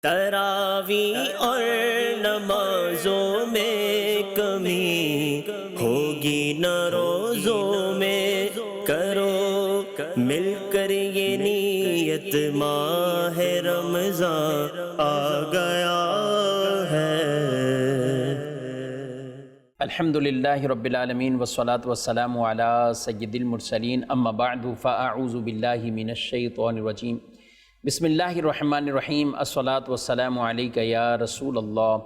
تراوی اور نمازوں میں کمی ہوگی نہ روزوں میں، کرو مل کر یہ نیت، ماہ رمضان آ گیا ہے۔ الحمدللہ رب العالمین والصلاة والسلام علی سید المرسلین، اما بعد فاعوذ باللہ من الشیطان الرجیم، بسم اللہ الرحمن الرحیم، الصلاة والسلام علیک یا رسول اللہ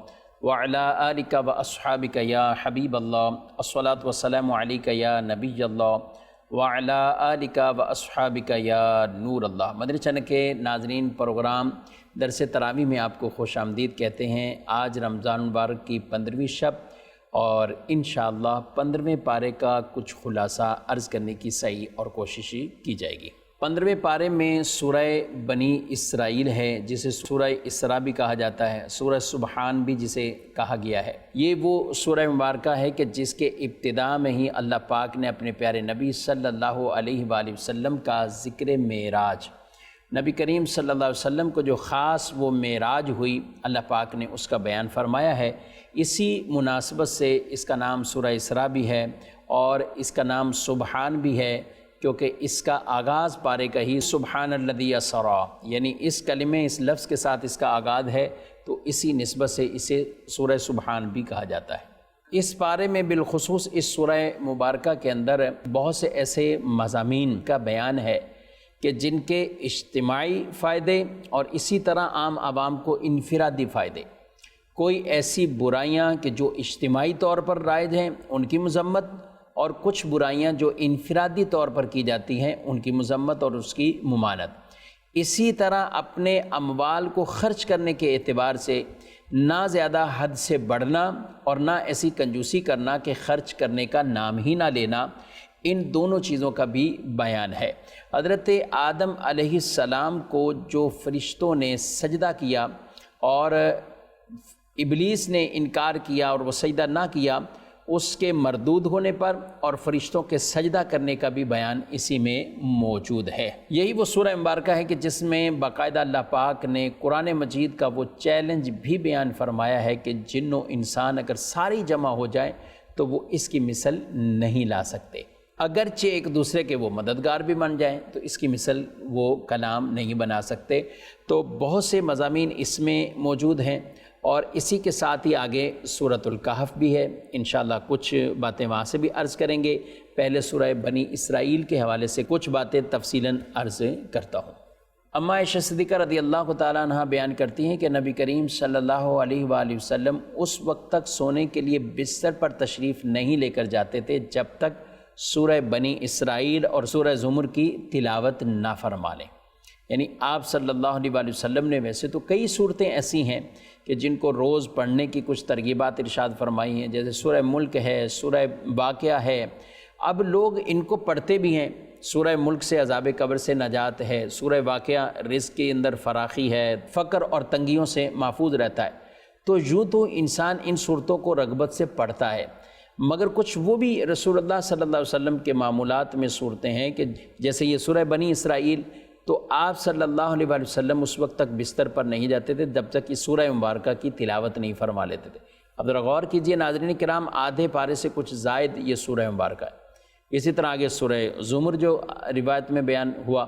وعلی آلک و اصحابک یا حبیب اللہ، الصلاة والسلام علیک یا نبی اللہ وعلی آلک و اصحابک یا نور اللہ۔ مدنی چینل کے ناظرین، پروگرام درس تراویح میں آپ کو خوش آمدید کہتے ہیں۔ آج رمضان المبارک کی 15ویں شب اور انشاءاللہ 15ویں پارے کا کچھ خلاصہ عرض کرنے کی سعی اور کوشش کی جائے گی۔ 15ویں پارے میں سورہ بنی اسرائیل ہے، جسے سورہ اسراء بھی کہا جاتا ہے، سورہ سبحان بھی جسے کہا گیا ہے۔ یہ وہ سورہ مبارکہ ہے کہ جس کے ابتداء میں ہی اللہ پاک نے اپنے پیارے نبی صلی اللہ علیہ وآلہ وسلم کا ذکر معراج، نبی کریم صلی اللہ علیہ وسلم کو جو خاص وہ معراج ہوئی، اللہ پاک نے اس کا بیان فرمایا ہے۔ اسی مناسبت سے اس کا نام سورہ اسراء بھی ہے اور اس کا نام سبحان بھی ہے، کیونکہ اس کا آغاز پارے کا ہی سبحان الذی اسریٰ، یعنی اس کلمے، اس لفظ کے ساتھ اس کا آغاز ہے، تو اسی نسبت سے اسے سورہ سبحان بھی کہا جاتا ہے۔ اس پارے میں بالخصوص اس سورہ مبارکہ کے اندر بہت سے ایسے مضامین کا بیان ہے کہ جن کے اجتماعی فائدے اور اسی طرح عام عوام کو انفرادی فائدے، کوئی ایسی برائیاں کہ جو اجتماعی طور پر رائج ہیں ان کی مذمت، اور کچھ برائیاں جو انفرادی طور پر کی جاتی ہیں ان کی مذمت اور اس کی ممانعت۔ اسی طرح اپنے اموال کو خرچ کرنے کے اعتبار سے نہ زیادہ حد سے بڑھنا اور نہ ایسی کنجوسی کرنا کہ خرچ کرنے کا نام ہی نہ لینا، ان دونوں چیزوں کا بھی بیان ہے۔ حضرت آدم علیہ السلام کو جو فرشتوں نے سجدہ کیا اور ابلیس نے انکار کیا اور وہ سجدہ نہ کیا، اس کے مردود ہونے پر اور فرشتوں کے سجدہ کرنے کا بھی بیان اسی میں موجود ہے۔ یہی وہ سورہ مبارکہ ہے کہ جس میں باقاعدہ اللہ پاک نے قرآن مجید کا وہ چیلنج بھی بیان فرمایا ہے کہ جن و انسان اگر ساری جمع ہو جائیں تو وہ اس کی مثل نہیں لا سکتے، اگرچہ ایک دوسرے کے وہ مددگار بھی بن جائیں تو اس کی مثل وہ کلام نہیں بنا سکتے۔ تو بہت سے مضامین اس میں موجود ہیں، اور اسی کے ساتھ ہی آگے سورۃ الکہف بھی ہے، انشاءاللہ کچھ باتیں وہاں سے بھی عرض کریں گے۔ پہلے سورہ بنی اسرائیل کے حوالے سے کچھ باتیں تفصیلاً عرض کرتا ہوں۔ اما عائشہ صدیقہ رضی اللہ تعالیٰ عنہ بیان کرتی ہیں کہ نبی کریم صلی اللہ علیہ وآلہ وسلم اس وقت تک سونے کے لیے بستر پر تشریف نہیں لے کر جاتے تھے جب تک سورہ بنی اسرائیل اور سورہ زمر کی تلاوت نہ فرما لیں۔ یعنی آپ صلی اللہ علیہ وآلہ وسلم نے ویسے تو کئی صورتیں ایسی ہیں کہ جن کو روز پڑھنے کی کچھ ترغیبات ارشاد فرمائی ہیں، جیسے سورہ ملک ہے، سورہ واقعہ ہے، اب لوگ ان کو پڑھتے بھی ہیں۔ سورہ ملک سے عذاب قبر سے نجات ہے، سورہ واقعہ رزق کے اندر فراخی ہے، فقر اور تنگیوں سے محفوظ رہتا ہے، تو یوں تو انسان ان صورتوں کو رغبت سے پڑھتا ہے، مگر کچھ وہ بھی رسول اللہ صلی اللہ علیہ وسلم کے معمولات میں صورتیں ہیں کہ جیسے یہ سورہ بنی اسرائیل، تو آپ صلی اللہ علیہ وآلہ وسلم اس وقت تک بستر پر نہیں جاتے تھے جب تک اس سورہ مبارکہ کی تلاوت نہیں فرما لیتے تھے۔ اب ذرا غور کیجئے ناظرین کرام، آدھے پارے سے کچھ زائد یہ سورہ مبارکہ ہے۔ اسی طرح آگے سورہ زمر جو روایت میں بیان ہوا،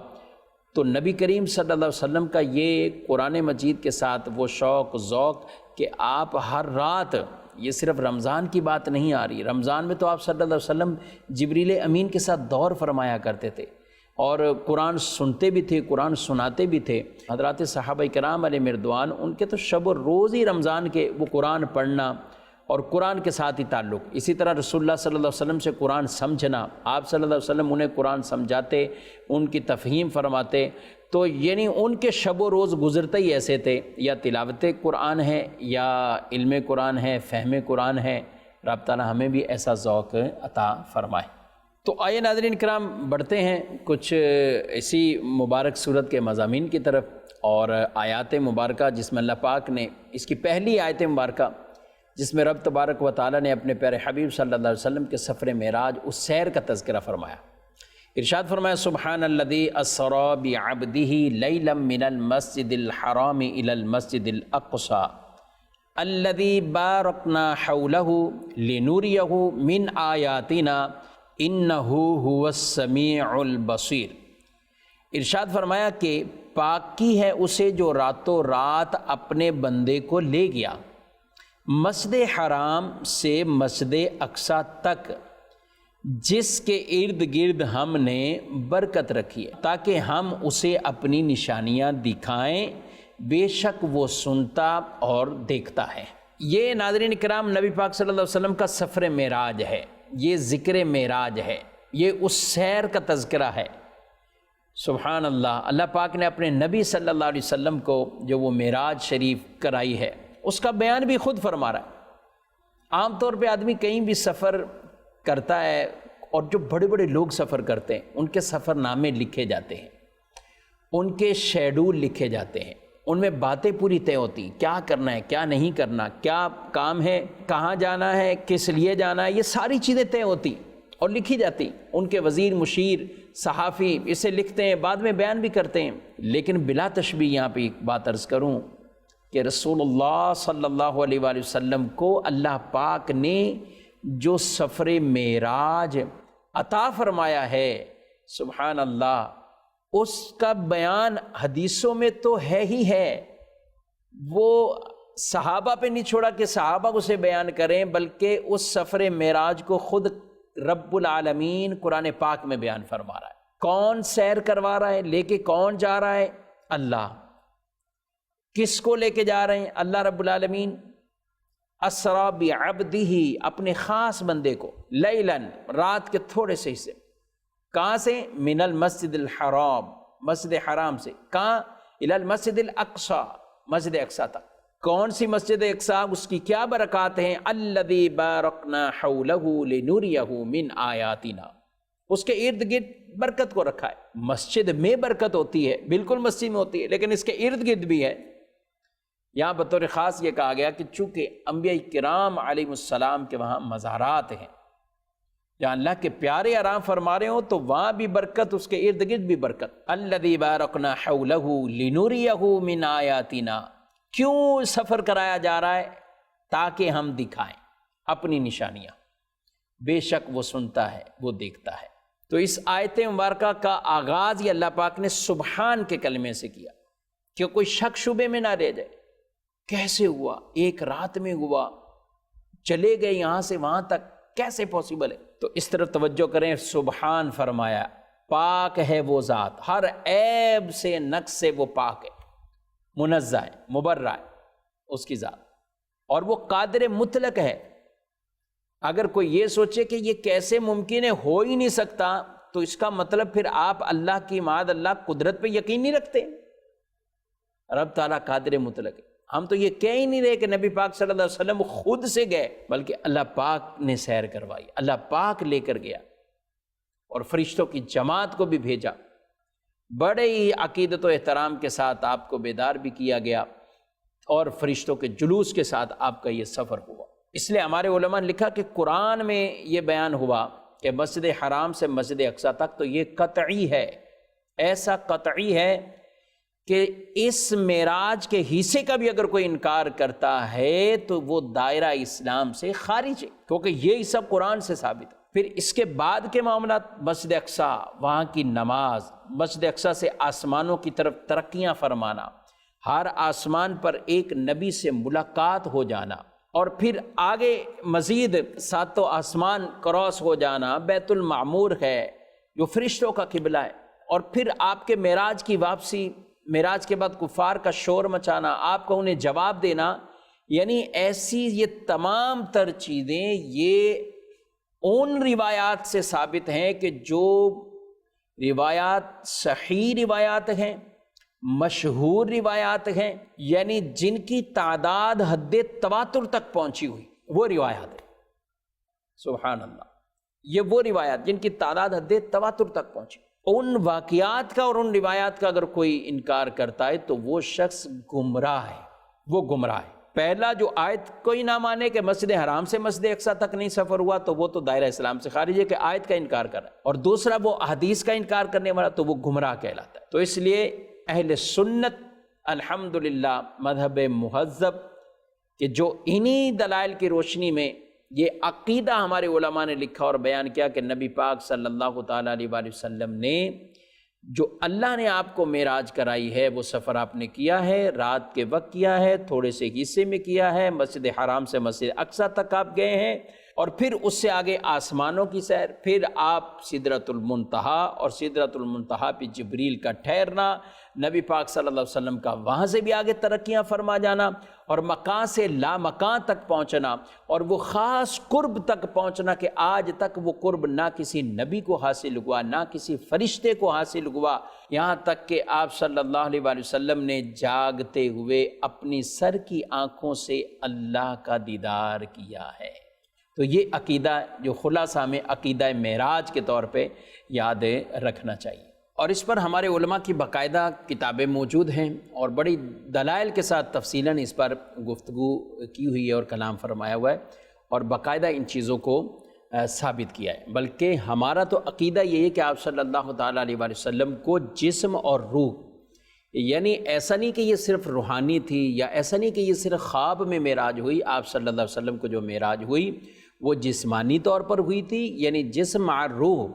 تو نبی کریم صلی اللہ علیہ وسلم کا یہ قرآن مجید کے ساتھ وہ شوق ذوق کہ آپ ہر رات، یہ صرف رمضان کی بات نہیں آ رہی، رمضان میں تو آپ صلی اللہ علیہ وسلم جبریل امین کے ساتھ دور فرمایا کرتے تھے اور قرآن سنتے بھی تھے، قرآن سناتے بھی تھے۔ حضرات صحابہ کرام علیہ مردوان، ان کے تو شب و روز ہی رمضان کے وہ قرآن پڑھنا اور قرآن کے ساتھ ہی تعلق۔ اسی طرح رسول اللہ صلی اللہ علیہ وسلم سے قرآن سمجھنا، آپ صلی اللہ علیہ وسلم انہیں قرآن سمجھاتے، ان کی تفہیم فرماتے، تو یعنی ان کے شب و روز گزرتے ہی ایسے تھے، یا تلاوت قرآن ہے یا علم قرآن ہے، فہم قرآن ہے۔ رب تعالیٰ ہمیں بھی ایسا ذوق عطا فرمائے۔ تو آئیے ناظرین کرام بڑھتے ہیں کچھ اسی مبارک صورت کے مضامین کی طرف اور آیات مبارکہ، جس میں اللہ پاک نے اس کی پہلی آیت مبارکہ جس میں رب تبارک و تعالیٰ نے اپنے پیارے حبیب صلی اللہ علیہ وسلم کے سفر معراج، اس سیر کا تذکرہ فرمایا۔ ارشاد فرمایا سبحان الذی اسری بعبدہ لیلا من المسجد الحرام الی المسجد الاقصی الذی بارکنا حولہ لنوریہ من آیاتنا انہ هو السمیع البصیر۔ ارشاد فرمایا کہ پاکی ہے اسے جو راتوں رات اپنے بندے کو لے گیا مسجد حرام سے مسجد اقصی تک، جس کے ارد گرد ہم نے برکت رکھی ہے تاکہ ہم اسے اپنی نشانیاں دکھائیں، بے شک وہ سنتا اور دیکھتا ہے۔ یہ ناظرین کرام نبی پاک صلی اللہ علیہ وسلم کا سفر معراج ہے، یہ ذکر معراج ہے، یہ اس سیر کا تذکرہ ہے۔ سبحان اللہ، اللہ پاک نے اپنے نبی صلی اللہ علیہ وسلم کو جو وہ معراج شریف کرائی ہے اس کا بیان بھی خود فرما رہا ہے۔ عام طور پہ آدمی کہیں بھی سفر کرتا ہے، اور جو بڑے بڑے لوگ سفر کرتے ہیں ان کے سفر نامے لکھے جاتے ہیں، ان کے شیڈول لکھے جاتے ہیں، ان میں باتیں پوری طے ہوتی، کیا کرنا ہے کیا نہیں کرنا، کیا کام ہے، کہاں جانا ہے، کس لیے جانا ہے، یہ ساری چیزیں طے ہوتی اور لکھی جاتی۔ ان کے وزیر، مشیر، صحافی اسے لکھتے ہیں، بعد میں بیان بھی کرتے ہیں۔ لیکن بلا تشبیہ یہاں پہ ایک بات عرض کروں کہ رسول اللہ صلی اللہ علیہ وآلہ وسلم کو اللہ پاک نے جو سفر معراج عطا فرمایا ہے، سبحان اللہ، اس کا بیان حدیثوں میں تو ہے ہی ہے۔ وہ صحابہ پہ نہیں چھوڑا کہ صحابہ اسے بیان کریں، بلکہ اس سفر معراج کو خود رب العالمین قرآن پاک میں بیان فرما رہا ہے۔ کون سیر کروا رہا ہے، لے کے کون جا رہا ہے؟ اللہ۔ کس کو لے کے جا رہے ہیں؟ اللہ رب العالمین۔ اسری بعبدہ، اپنے خاص بندے کو، لیلاً، رات کے تھوڑے سے حصے۔ کہاں سے؟ من المسجد الحرام، مسجد حرام سے۔ کہاں؟ الی المسجد الاقصی، مسجد اقصی تک۔ کون سی مسجد اقصی؟ اس کی کیا برکات ہیں؟ الذی بارکنا حولہ لنوریہ من آیاتنا، اس کے ارد گرد برکت کو رکھا ہے۔ مسجد میں برکت ہوتی ہے، بالکل مسجد میں ہوتی ہے، لیکن اس کے ارد گرد بھی ہے۔ یہاں بطور خاص یہ کہا گیا کہ چونکہ انبیاء کرام علیہ السلام کے وہاں مزارات ہیں، جہاں اللہ کے پیارے آرام فرما رہے ہوں، تو وہاں بھی برکت، اس کے ارد گرد بھی برکت۔ الذی بارکنا حولہ لنوریہ من آیاتنا، کیوں سفر کرایا جا رہا ہے؟ تاکہ ہم دکھائیں اپنی نشانیاں، بے شک وہ سنتا ہے، وہ دیکھتا ہے۔ تو اس آیت مبارکہ کا آغاز یہ اللہ پاک نے سبحان کے کلمے سے کیا کہ کوئی شک شبے میں نہ رہ جائے۔ کیسے ہوا؟ ایک رات میں ہوا، چلے گئے یہاں سے وہاں تک، کیسے پاسبل ہے؟ تو اس طرح توجہ کریں، سبحان فرمایا، پاک ہے وہ ذات، ہر عیب سے، نقص سے وہ پاک ہے، منزہ ہے، مبرہ ہے اس کی ذات، اور وہ قادر مطلق ہے۔ اگر کوئی یہ سوچے کہ یہ کیسے ممکن ہے، ہو ہی نہیں سکتا، تو اس کا مطلب پھر آپ اللہ کی معاذ اللہ قدرت پہ یقین نہیں رکھتے۔ رب تعالیٰ قادر مطلق ہے۔ ہم تو یہ کہہ ہی نہیں رہے کہ نبی پاک صلی اللہ علیہ وسلم خود سے گئے، بلکہ اللہ پاک نے سیر کروائی، اللہ پاک لے کر گیا، اور فرشتوں کی جماعت کو بھی بھیجا۔ بڑے ہی عقیدت و احترام کے ساتھ آپ کو بیدار بھی کیا گیا، اور فرشتوں کے جلوس کے ساتھ آپ کا یہ سفر ہوا۔ اس لیے ہمارے علماء نے لکھا کہ قرآن میں یہ بیان ہوا کہ مسجد حرام سے مسجد اقصی تک، تو یہ قطعی ہے، ایسا قطعی ہے کہ اس معراج کے حصے کا بھی اگر کوئی انکار کرتا ہے تو وہ دائرہ اسلام سے خارج ہے، کیونکہ یہ سب قرآن سے ثابت ہے۔ پھر اس کے بعد کے معاملات، مسجد اقصی، وہاں کی نماز، مسجد اقصی سے آسمانوں کی طرف ترقیاں فرمانا، ہر آسمان پر ایک نبی سے ملاقات ہو جانا، اور پھر آگے مزید ساتوں آسمان کراس ہو جانا، بیت المعمور ہے جو فرشتوں کا قبلہ ہے، اور پھر آپ کے معراج کی واپسی، معراج کے بعد کفار کا شور مچانا، آپ کو انہیں جواب دینا، یعنی ایسی یہ تمام تر چیزیں یہ ان روایات سے ثابت ہیں کہ جو روایات صحیح روایات ہیں، مشہور روایات ہیں، یعنی جن کی تعداد حد تواتر تک پہنچی ہوئی، وہ روایات ہیں۔ سبحان اللہ، یہ وہ روایات جن کی تعداد حد تواتر تک پہنچی، ان واقعات کا اور ان روایات کا اگر کوئی انکار کرتا ہے تو وہ شخص گمراہ ہے، وہ گمراہ ہے۔ پہلا جو آیت کوئی نہ مانے کہ مسجد حرام سے مسجد اقصی تک نہیں سفر ہوا تو وہ تو دائرہ اسلام سے خارج ہے کہ آیت کا انکار کر رہا ہے، اور دوسرا وہ احادیث کا انکار کرنے والا تو وہ گمراہ کہلاتا ہے۔ تو اس لیے اہل سنت الحمدللہ مذہب مہذب کہ جو انہی دلائل کی روشنی میں یہ عقیدہ ہمارے علماء نے لکھا اور بیان کیا کہ نبی پاک صلی اللہ تعالیٰ علیہ وآلہ وسلم نے جو اللہ نے آپ کو معراج کرائی ہے وہ سفر آپ نے کیا ہے، رات کے وقت کیا ہے، تھوڑے سے حصے میں کیا ہے، مسجد حرام سے مسجد اقصی تک آپ گئے ہیں، اور پھر اس سے آگے آسمانوں کی سیر، پھر آپ سدرۃ المنتہا، اور سدرۃ المنتہا پہ جبریل کا ٹھہرنا، نبی پاک صلی اللہ علیہ وسلم کا وہاں سے بھی آگے ترقیاں فرما جانا، اور مکان سے لا مکان تک پہنچنا، اور وہ خاص قرب تک پہنچنا کہ آج تک وہ قرب نہ کسی نبی کو حاصل ہوا، نہ کسی فرشتے کو حاصل ہوا، یہاں تک کہ آپ صلی اللہ علیہ وآلہ وسلم نے جاگتے ہوئے اپنی سر کی آنکھوں سے اللہ کا دیدار کیا ہے۔ تو یہ عقیدہ جو خلاصہ میں عقیدہ معراج کے طور پہ یاد رکھنا چاہیے، اور اس پر ہمارے علماء کی باقاعدہ کتابیں موجود ہیں اور بڑی دلائل کے ساتھ تفصیلاً اس پر گفتگو کی ہوئی ہے اور کلام فرمایا ہوا ہے، اور باقاعدہ ان چیزوں کو ثابت کیا ہے۔ بلکہ ہمارا تو عقیدہ یہ ہے کہ آپ صلی اللہ تعالیٰ علیہ وآلہ وسلم کو جسم اور روح، یعنی ایسا نہیں کہ یہ صرف روحانی تھی، یا ایسا نہیں کہ یہ صرف خواب میں معراج ہوئی، آپ صلی اللہ علیہ وسلم کو جو معراج ہوئی وہ جسمانی طور پر ہوئی تھی، یعنی جسم اور روح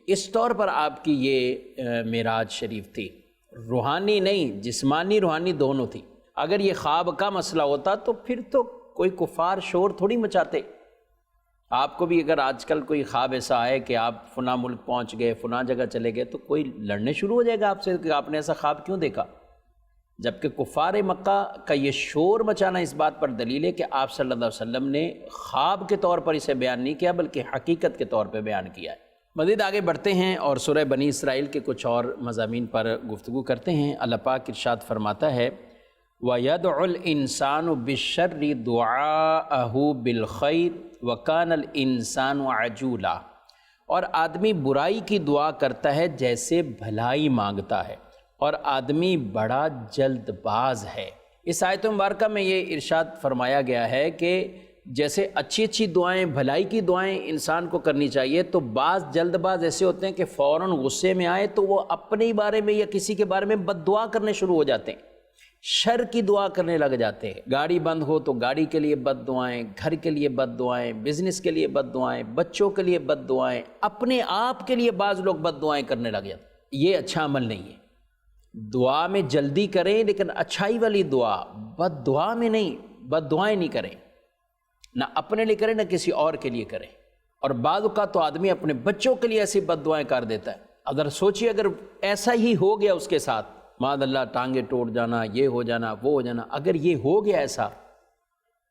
اس طور پر آپ کی یہ معراج شریف تھی، روحانی نہیں، جسمانی روحانی دونوں تھی۔ اگر یہ خواب کا مسئلہ ہوتا تو پھر تو کوئی کفار شور تھوڑی مچاتے۔ آپ کو بھی اگر آج کل کوئی خواب ایسا آئے کہ آپ فلاں ملک پہنچ گئے، فلاں جگہ چلے گئے، تو کوئی لڑنے شروع ہو جائے گا آپ سے کہ آپ نے ایسا خواب کیوں دیکھا، جبکہ کفار مکہ کا یہ شور مچانا اس بات پر دلیل ہے کہ آپ صلی اللہ علیہ وسلم نے خواب کے طور پر اسے بیان نہیں کیا بلکہ حقیقت کے طور پہ بیان کیا ہے۔ مزید آگے بڑھتے ہیں اور سورہ بنی اسرائیل کے کچھ اور مضامین پر گفتگو کرتے ہیں۔ اللہ پاک ارشاد فرماتا ہے وَيَدْعُ الْإِنسَانُ بِالشَّرِّ دُعَاءَهُ بِالْخَيْرِ وَكَانَ الْإِنسَانُ عَجُولًا، اور آدمی برائی کی دعا کرتا ہے جیسے بھلائی مانگتا ہے، اور آدمی بڑا جلد باز ہے۔ اس آیت مبارکہ میں یہ ارشاد فرمایا گیا ہے کہ جیسے اچھی اچھی دعائیں، بھلائی کی دعائیں انسان کو کرنی چاہیے، تو بعض جلد باز ایسے ہوتے ہیں کہ فوراً غصے میں آئے تو وہ اپنے بارے میں یا کسی کے بارے میں بد دعا کرنے شروع ہو جاتے ہیں، شر کی دعا کرنے لگ جاتے ہیں۔ گاڑی بند ہو تو گاڑی کے لیے بد دعائیں، گھر کے لیے بد دعائیں، بزنس کے لیے بد دعائیں، بچوں کے لیے بد دعائیں، اپنے آپ کے لیے بعض لوگ بد دعائیں کرنے لگ جاتے ہیں۔ یہ اچھا عمل نہیں ہے۔ دعا میں جلدی کریں لیکن اچھائی والی دعا، بد دعا میں نہیں، بد دعائیں نہیں کریں، نہ اپنے لیے کریں نہ کسی اور کے لیے کریں۔ اور بعض اوقات تو آدمی اپنے بچوں کے لیے ایسی بد دعائیں کر دیتا ہے۔ اگر سوچیے اگر ایسا ہی ہو گیا اس کے ساتھ، معاذ اللہ ٹانگیں ٹوٹ جانا، یہ ہو جانا، وہ ہو جانا، اگر یہ ہو گیا ایسا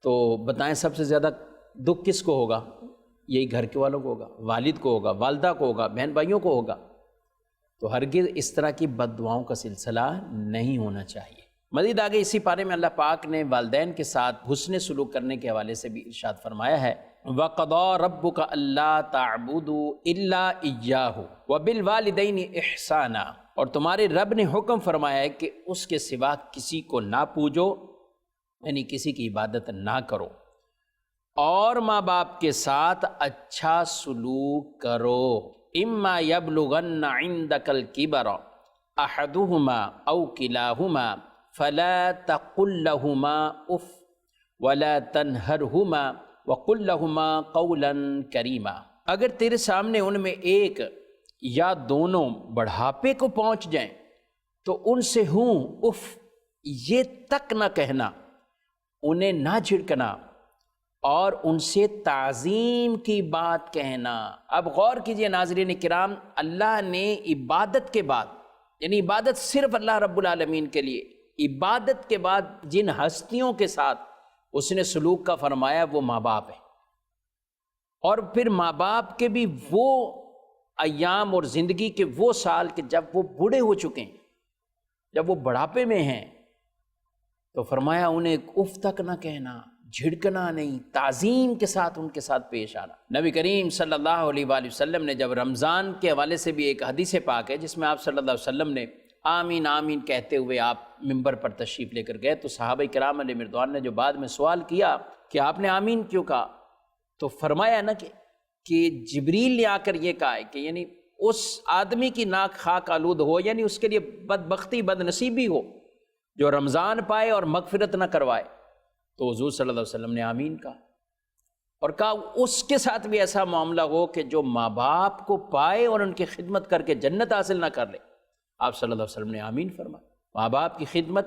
تو بتائیں سب سے زیادہ دکھ کس کو ہوگا؟ یہی گھر کے والوں کو ہوگا، والد کو ہوگا، والدہ کو ہوگا، بہن بھائیوں کو ہوگا۔ تو ہرگز اس طرح کی بد دعاؤں کا سلسلہ نہیں ہونا چاہیے۔ مزید آگے اسی پارے میں اللہ پاک نے والدین کے ساتھ حسن سلوک کرنے کے حوالے سے بھی ارشاد فرمایا ہے وَقَضَىٰ رَبُّكَ أَلَّا تَعْبُدُوا إِلَّا إِيَّاهُ وَبِالْوَالِدَيْنِ إِحْسَانًا، اور تمہارے رب نے حکم فرمایا ہے کہ اس کے سوا کسی کو نہ پوجو، یعنی کسی کی عبادت نہ کرو، اور ماں باپ کے ساتھ اچھا سلوک کرو۔ اما یبلغن عندک الکبر احدہما او کلاہما فلا تقل لہما اف ولا تنہرہما وقل لہما قولا کریما، اگر تیرے سامنے ان میں ایک یا دونوں بڑھاپے کو پہنچ جائیں تو ان سے ہوں اف یہ تک نہ کہنا، انہیں نہ جھڑکنا، اور ان سے تعظیم کی بات کہنا۔ اب غور کیجئے ناظرین کرام، اللہ نے عبادت کے بعد، یعنی عبادت صرف اللہ رب العالمین کے لیے، عبادت کے بعد جن ہستیوں کے ساتھ اس نے سلوک کا فرمایا وہ ماں باپ ہیں، اور پھر ماں باپ کے بھی وہ ایام اور زندگی کے وہ سال کہ جب وہ بوڑھے ہو چکے ہیں، جب وہ بڑھاپے میں ہیں، تو فرمایا انہیں اف تک نہ کہنا، جھڑکنا نہیں، تعظیم کے ساتھ ان کے ساتھ پیش آنا۔ نبی کریم صلی اللہ علیہ وآلہ وسلم نے جب رمضان کے حوالے سے بھی ایک حدیث پاک ہے جس میں آپ صلی اللہ علیہ وسلم نے آمین آمین کہتے ہوئے آپ ممبر پر تشریف لے کر گئے تو صحابہ کرام علیہ رضوان نے جو بعد میں سوال کیا کہ آپ نے آمین کیوں کہا، تو فرمایا نا کہ جبریل نے آ کر یہ کہا ہے کہ یعنی اس آدمی کی ناک خاک آلود ہو، یعنی اس کے لیے بدبختی بد نصیبی ہو جو رمضان پائے اور مغفرت نہ کروائے۔ تو حضور صلی اللہ علیہ وسلم نے آمین کہا اور کہا اس کے ساتھ بھی ایسا معاملہ ہو کہ جو ماں باپ کو پائے اور ان کی خدمت کر کے جنت حاصل نہ کر لے۔ آپ صلی اللہ علیہ وسلم نے آمین فرمایا۔ ماں باپ کی خدمت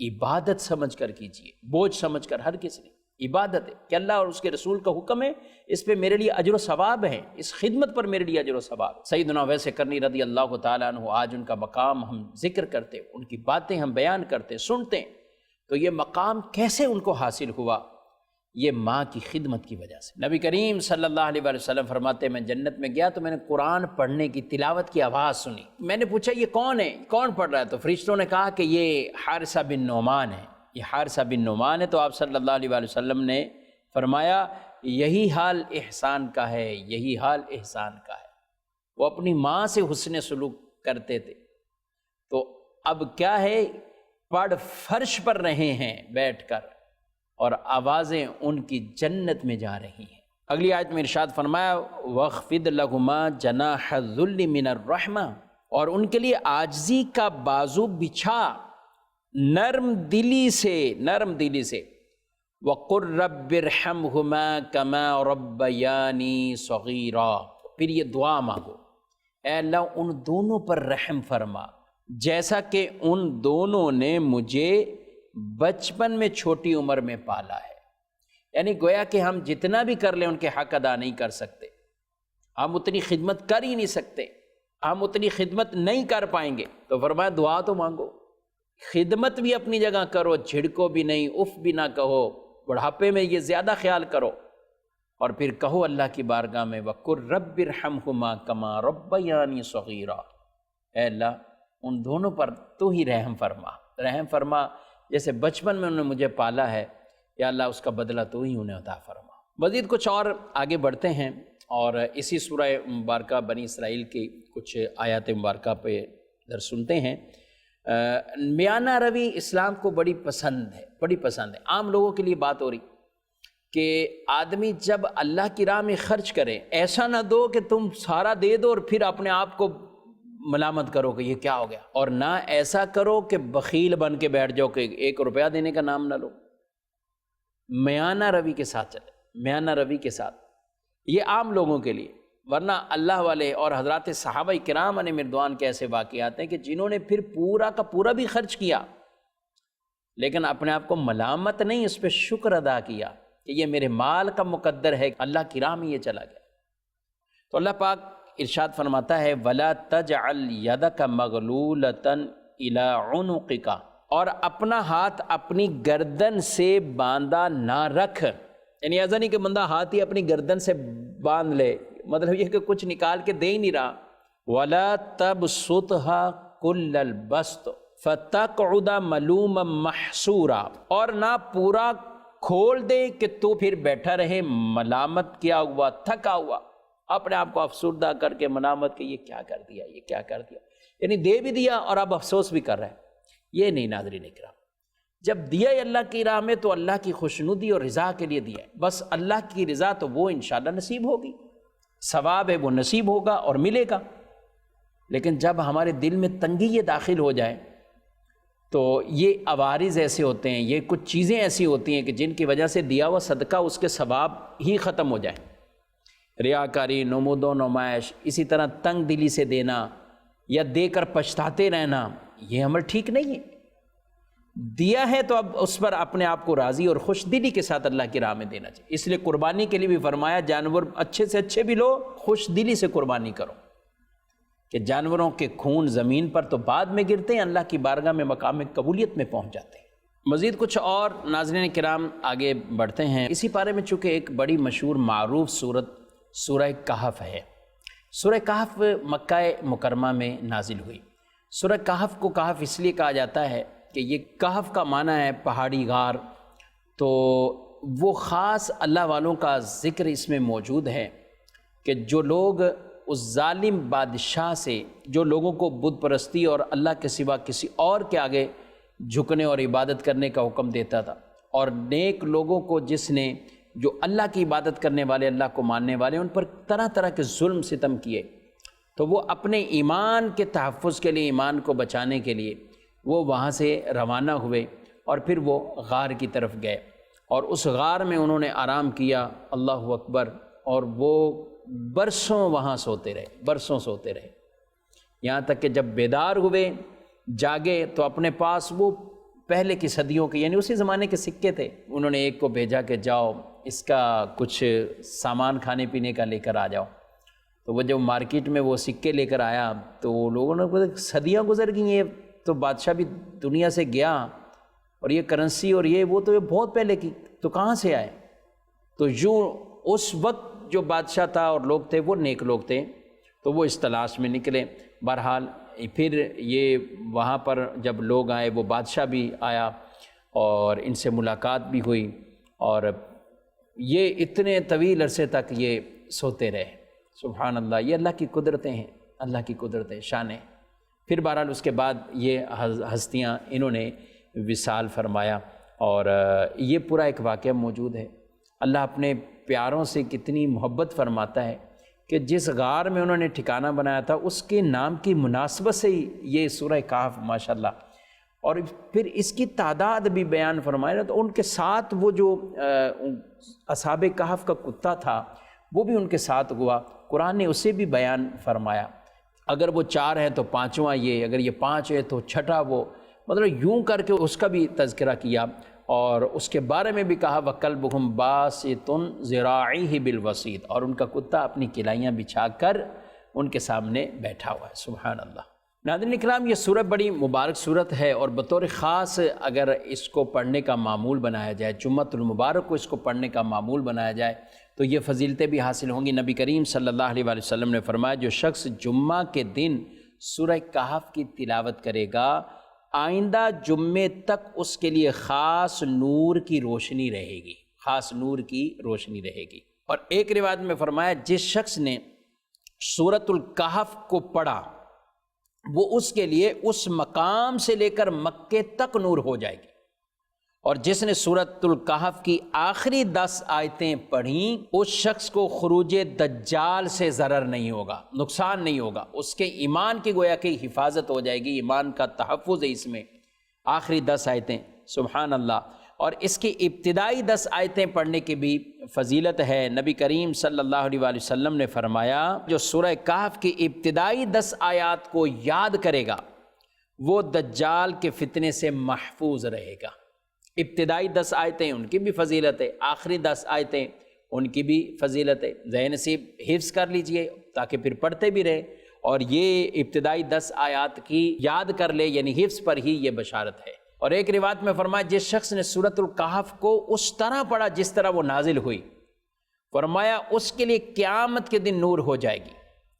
عبادت سمجھ کر کیجیے، بوجھ سمجھ کر ہر کسی نے، عبادت ہے کہ اللہ اور اس کے رسول کا حکم ہے، اس پہ میرے لیے اجر و ثواب ہے، اس خدمت پر میرے لیے اجر و ثواب ہے۔ سیدنا اویس کرنی رضی اللہ تعالیٰ عنہ، آج ان کا مقام ہم ذکر کرتے، ان کی باتیں ہم بیان کرتے، سنتے ہیں، تو یہ مقام کیسے ان کو حاصل ہوا؟ یہ ماں کی خدمت کی وجہ سے۔ نبی کریم صلی اللہ علیہ وسلم فرماتے ہیں میں جنت میں گیا تو میں نے قرآن پڑھنے کی تلاوت کی آواز سنی، میں نے پوچھا یہ کون ہے، کون پڑھ رہا ہے؟ تو فرشتوں نے کہا کہ یہ حارثہ بن نعمان ہے، یہ حارثہ بن نعمان ہے۔ تو آپ صلی اللہ علیہ وسلم نے فرمایا یہی حال احسان کا ہے، یہی حال احسان کا ہے۔ وہ اپنی ماں سے حسن سلوک کرتے تھے، تو اب کیا ہے، پڑھ فرش پر رہے ہیں بیٹھ کر اور آوازیں ان کی جنت میں جا رہی ہیں۔ اگلی آیت میں ارشاد فرمایا وَاخْفِضْ لَهُمَا جَنَاحَ الذُّلِّ مِنَ الرَّحْمَةِ، اور ان کے لیے عاجزی کا بازو بچھا نرم دلی سے، نرم دلی سے۔ وَقُلْ رَبِّ ارْحَمْهُمَا كَمَا رَبَّيَانِي صَغِيرًا، پھر یہ دعا مانگو، اے اللہ ان دونوں پر رحم فرما جیسا کہ ان دونوں نے مجھے بچپن میں چھوٹی عمر میں پالا ہے۔ یعنی گویا کہ ہم جتنا بھی کر لیں ان کے حق ادا نہیں کر سکتے، ہم اتنی خدمت کر ہی نہیں سکتے، ہم اتنی خدمت نہیں کر پائیں گے۔ تو فرمایا دعا تو مانگو، خدمت بھی اپنی جگہ کرو، جھڑکو بھی نہیں، اف بھی نہ کہو، بڑھاپے میں یہ زیادہ خیال کرو، اور پھر کہو اللہ کی بارگاہ میں وَقُلْ رَبِّ ارْحَمْهُمَا كَمَا رَبَّيَانِي صَغِيرًا، اے اللہ ان دونوں پر تو ہی رحم فرما، رحم فرما جیسے بچپن میں انہوں نے مجھے پالا ہے، یا اللہ اس کا بدلہ تو ہی انہیں عطا فرما۔ مزید کچھ اور آگے بڑھتے ہیں اور اسی سورہ مبارکہ بنی اسرائیل کی کچھ آیات مبارکہ پہ درس سنتے ہیں۔ میانہ روی اسلام کو بڑی پسند ہے، بڑی پسند ہے۔ عام لوگوں کے لیے بات ہو رہی کہ آدمی جب اللہ کی راہ میں خرچ کرے ایسا نہ دو کہ تم سارا دے دو اور پھر اپنے آپ کو ملامت کرو کہ یہ کیا ہو گیا، اور نہ ایسا کرو کہ بخیل بن کے بیٹھ جاؤ کہ 1 روپیہ دینے کا نام نہ لو۔ میانہ روی کے ساتھ چلے، میانہ روی کے ساتھ، یہ عام لوگوں کے لیے۔ ورنہ اللہ والے اور حضرات صحابہ کرام علیہ رضوان کے ایسے واقعات ہیں کہ جنہوں نے پھر پورا کا پورا بھی خرچ کیا لیکن اپنے آپ کو ملامت نہیں، اس پہ شکر ادا کیا کہ یہ میرے مال کا مقدر ہے، اللہ کی راہ میں یہ چلا گیا۔ تو اللہ پاک ارشاد فرماتا ہے وَلَا تَجْعَلْ يَدَكَ مَغْلُولَةً إِلَىٰ عُنُقِكَ، اور اپنا ہاتھ اپنی گردن سے باندھا نہ رکھ۔ یعنی ایسا نہیں کہ بندہ ہاتھ ہی اپنی گردن سے باندھ لے، مطلب یہ کہ کچھ نکال کے دے ہی نہیں رہا۔ وَلَا تَبْسُطْهَا كُلَّ الْبَسْطِ فَتَقْعُدَ مَلُومًا مَحْسُورًا، اور نہ پورا کھول دے کہ تو پھر بیٹھا رہے ملامت کیا ہوا، تھکا ہوا، اپنے آپ کو افسردہ کر کے ملامت کہ یہ کیا کر دیا، یہ کیا کر دیا، یعنی دے بھی دیا اور اب افسوس بھی کر رہا ہے۔ یہ نہیں ناظرین اکرام، جب دیا ہے اللہ کی راہ میں تو اللہ کی خوشنودی اور رضا کے لیے دیا ہے، بس اللہ کی رضا تو وہ انشاءاللہ نصیب ہوگی، ثواب ہے وہ نصیب ہوگا اور ملے گا۔ لیکن جب ہمارے دل میں تنگی یہ داخل ہو جائے تو یہ عوارض ایسے ہوتے ہیں، یہ کچھ چیزیں ایسی ہوتی ہیں کہ جن کی وجہ سے دیا ہوا صدقہ اس کے ثواب ہی ختم ہو جائے۔ ریاکاری، نمود و نمائش، اسی طرح تنگ دلی سے دینا یا دے کر پچھتاتے رہنا، یہ عمل ٹھیک نہیں ہے۔ دیا ہے تو اب اس پر اپنے آپ کو راضی اور خوش دلی کے ساتھ اللہ کی راہ میں دینا چاہیے۔ اس لیے قربانی کے لیے بھی فرمایا جانور اچھے سے اچھے بھی لو، خوش دلی سے قربانی کرو، کہ جانوروں کے خون زمین پر تو بعد میں گرتے ہیں، اللہ کی بارگاہ میں مقام قبولیت میں پہنچ جاتے ہیں۔ مزید کچھ اور ناظرین کرام آگے بڑھتے ہیں۔ اسی پارے میں چونکہ ایک بڑی مشہور معروف سورت سورہ کہف ہے۔ سورہ کہف مکہ مکرمہ میں نازل ہوئی۔ سورہ کہف کو کہف اس لیے کہا جاتا ہے کہ یہ کہف کا معنی ہے پہاڑی غار، تو وہ خاص اللہ والوں کا ذکر اس میں موجود ہے کہ جو لوگ اس ظالم بادشاہ سے جو لوگوں کو بت پرستی اور اللہ کے سوا کسی اور کے آگے جھکنے اور عبادت کرنے کا حکم دیتا تھا، اور نیک لوگوں کو جس نے جو اللہ کی عبادت کرنے والے، اللہ کو ماننے والے، ان پر طرح طرح کے ظلم ستم کیے، تو وہ اپنے ایمان کے تحفظ کے لیے، ایمان کو بچانے کے لیے وہ وہاں سے روانہ ہوئے اور پھر وہ غار کی طرف گئے، اور اس غار میں انہوں نے آرام کیا، اللہ اکبر، اور وہ برسوں وہاں سوتے رہے، برسوں سوتے رہے، یہاں تک کہ جب بیدار ہوئے، جاگے، تو اپنے پاس وہ پہلے کی صدیوں کے، یعنی اسی زمانے کے سکے تھے، انہوں نے ایک کو بھیجا کہ جاؤ اس کا کچھ سامان کھانے پینے کا لے کر آ جاؤ، تو وہ جب مارکیٹ میں وہ سکے لے کر آیا تو لوگوں نے کہا صدیاں گزر گئی، یہ تو بادشاہ بھی دنیا سے گیا، اور یہ کرنسی اور یہ وہ تو یہ بہت پہلے کی، تو کہاں سے آئے؟ تو یوں اس وقت جو بادشاہ تھا اور لوگ تھے وہ نیک لوگ تھے، تو وہ اس تلاش میں نکلے۔ بہرحال پھر یہ وہاں پر جب لوگ آئے، وہ بادشاہ بھی آیا اور ان سے ملاقات بھی ہوئی، اور یہ اتنے طویل عرصے تک یہ سوتے رہے۔ سبحان اللہ، یہ اللہ کی قدرتیں ہیں، اللہ کی قدرتیں، شانیں۔ پھر بہرحال اس کے بعد یہ ہستیاں انہوں نے وصال فرمایا، اور یہ پورا ایک واقعہ موجود ہے۔ اللہ اپنے پیاروں سے کتنی محبت فرماتا ہے کہ جس غار میں انہوں نے ٹھکانہ بنایا تھا اس کے نام کی مناسبت سے ہی یہ سورہ کہف ماشاءاللہ، اور پھر اس کی تعداد بھی بیان فرمایا، تو ان کے ساتھ وہ جو اصحاب کہف کا کتا تھا وہ بھی ان کے ساتھ ہوا، قرآن نے اسے بھی بیان فرمایا، اگر وہ 4 ہیں تو 5واں یہ، اگر یہ 5 ہے تو 6واں وہ، مطلب یوں کر کے اس کا بھی تذکرہ کیا، اور اس کے بارے میں بھی کہا وَكَلْبُهُمْ بَاسِطٌ ذِرَاعِهِ بِالْوَسِيطِ، اور ان کا کتا اپنی کلائیاں بچھا کر ان کے سامنے بیٹھا ہوا ہے۔ سبحان اللہ۔ ناظرین اکرام، یہ سورت بڑی مبارک سورت ہے، اور بطور خاص اگر اس کو پڑھنے کا معمول بنایا جائے، جمعۃ المبارک کو اس کو پڑھنے کا معمول بنایا جائے تو یہ فضیلتیں بھی حاصل ہوں گی۔ نبی کریم صلی اللہ علیہ وآلہ وسلم نے فرمایا جو شخص جمعہ کے دن سورہ کہف کی تلاوت کرے گا، آئندہ جمعے تک اس کے لیے خاص نور کی روشنی رہے گی، خاص نور کی روشنی رہے گی۔ اور ایک روایت میں فرمایا جس شخص نے سورۃ الکہف کو پڑھا وہ اس کے لیے اس مقام سے لے کر مکے تک نور ہو جائے گی، اور جس نے سورۃ الکہف کی آخری 10 آیتیں پڑھیں اس شخص کو خروج دجال سے ضرر نہیں ہوگا، نقصان نہیں ہوگا، اس کے ایمان کی گویا کہ حفاظت ہو جائے گی، ایمان کا تحفظ ہے اس میں، آخری 10 آیتیں۔ سبحان اللہ۔ اور اس کی ابتدائی 10 آیتیں پڑھنے کی بھی فضیلت ہے۔ نبی کریم صلی اللہ علیہ وآلہ وسلم نے فرمایا جو سورہ کہف کی ابتدائی 10 آیات کو یاد کرے گا وہ دجال کے فتنے سے محفوظ رہے گا۔ ابتدائی 10 آیتیں ان کی بھی فضیلت ہے، آخری 10 آیتیں ان کی بھی فضیلت ہے۔ ذہن نصیب حفظ کر لیجئے تاکہ پھر پڑھتے بھی رہے، اور یہ ابتدائی 10 آیات کی یاد کر لے، یعنی حفظ پر ہی یہ بشارت ہے۔ اور ایک روایت میں فرمایا جس شخص نے سورۃ الکہف کو اس طرح پڑھا جس طرح وہ نازل ہوئی، فرمایا اس کے لیے قیامت کے دن نور ہو جائے گی۔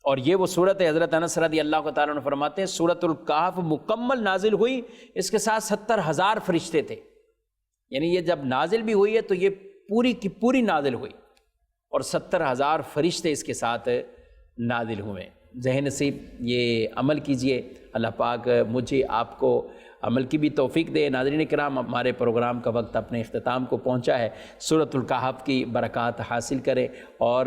اور یہ وہ صورت ہے، حضرت انس رضی اللہ تعالیٰ عنہ فرماتے ہیں سورۃ الکہف مکمل نازل ہوئی، اس کے ساتھ 70,000 فرشتے تھے، یعنی یہ جب نازل بھی ہوئی ہے تو یہ پوری کی پوری نازل ہوئی، اور 70,000 فرشتے اس کے ساتھ نازل ہوئے۔ ذہن نصیب یہ عمل کیجئے، اللہ پاک مجھے آپ کو عمل کی بھی توفیق دے۔ ناظرین کرام، ہمارے پروگرام کا وقت اپنے اختتام کو پہنچا ہے، سورۃ الکہف کی برکات حاصل کریں، اور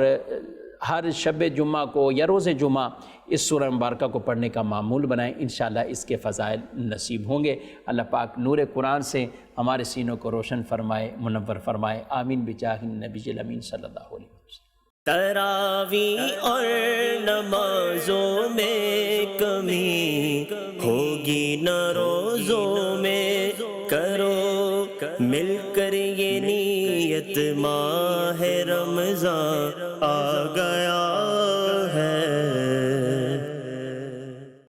ہر شب جمعہ کو یا روز جمعہ اس سورہ مبارکہ کو پڑھنے کا معمول بنائیں، انشاءاللہ اس کے فضائل نصیب ہوں گے۔ اللہ پاک نور قرآن سے ہمارے سینوں کو روشن فرمائے، منور فرمائے، آمین بجاہ النبی الامین صلی اللہ علیہ وسلم۔ تراویح اور نمازوں میں کمی ہوگی نہ روزوں میں، کرو مل کر یہ نیت، ماہ رمضان آ گیا۔